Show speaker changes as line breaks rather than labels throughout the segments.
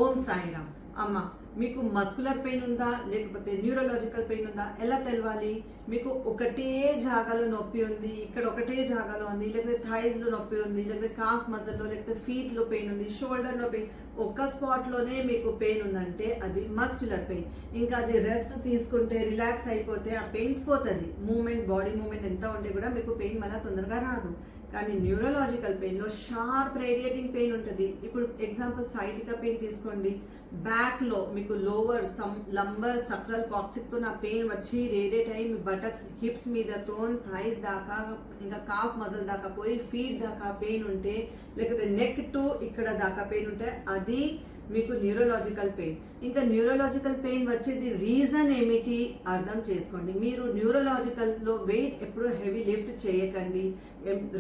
ఓం సాయిరామ్. అమ్మ, మీకు muscular pain ఉందా లేకపోతే న్యూరలాజికల్ పెయిన్ ఉందా ఎలా తెలవాలి? మీకు ఒకటే జాగాలో నొప్పి ఉంది, ఇక్కడ ఒకటే జాగాలో ఉంది, లేకపోతే థైస్లో నొప్పి ఉంది, లేకపోతే కాఫ్ మజిల్లో, లేకపోతే ఫీట్లో పెయిన్ ఉంది, షోల్డర్లో పెయిన్, ఒక్క స్పాట్లోనే మీకు పెయిన్ ఉందంటే అది మస్కులర్ పెయిన్. ఇంకా అది రెస్ట్ తీసుకుంటే రిలాక్స్ అయిపోతే ఆ పెయిన్స్ పోతుంది. మూమెంట్, బాడీ మూమెంట్ ఎంత ఉంటే కూడా మీకు పెయిన్ మళ్ళీ తొందరగా రాదు. కానీ న్యూరలాజికల్ పెయిన్లో షార్ప్ రేడియేటింగ్ పెయిన్ ఉంటుంది. ఇప్పుడు ఎగ్జాంపుల్ సైటికా పెయిన్ తీసుకోండి. బ్యాక్లో మీకు లోవర్ లంబర్ సక్రల్ కాక్సిక్తో నా పెయిన్ వచ్చి రేడియేట్ అయ్యి మీ బటక్స్ హిప్స్ మీదతో థైస్ దాకా ఇంకా కాఫ్ మజిల్ దాకా పోయి ఫీట్ దాకా పెయిన్ ఉంటే, లేకపోతే నెక్ టు ఇక్కడ దాకా పెయిన్ ఉంటే అది మీకు న్యూరలాజికల్ పెయిన్. ఇంకా న్యూరలాజికల్ పెయిన్ వచ్చేది రీజన్ ఏమిటి అర్థం చేసుకోండి. మీరు న్యూరలాజికల్లో వెయిట్ ఎప్పుడు హెవీ లిఫ్ట్ చేయకండి,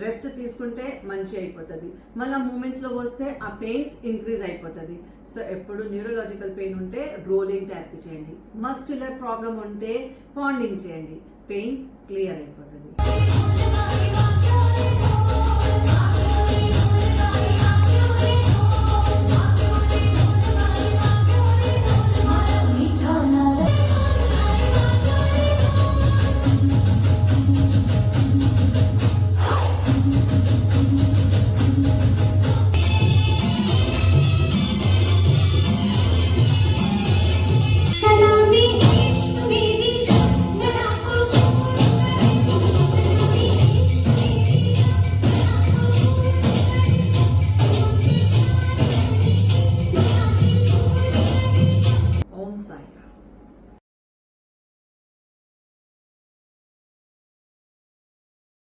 రెస్ట్ తీసుకుంటే మంచి అయిపోతుంది. మళ్ళీ మూమెంట్స్లో వస్తే ఆ పెయిన్స్ ఇంక్రీజ్ అయిపోతుంది. సో ఎప్పుడు న్యూరలాజికల్ పెయిన్ ఉంటే రోలింగ్ థెరపీ చేయండి. మస్క్యులర్ ప్రాబ్లం ఉంటే పాండింగ్ చేయండి, పెయిన్స్ క్లియర్ అయిపోతుంది.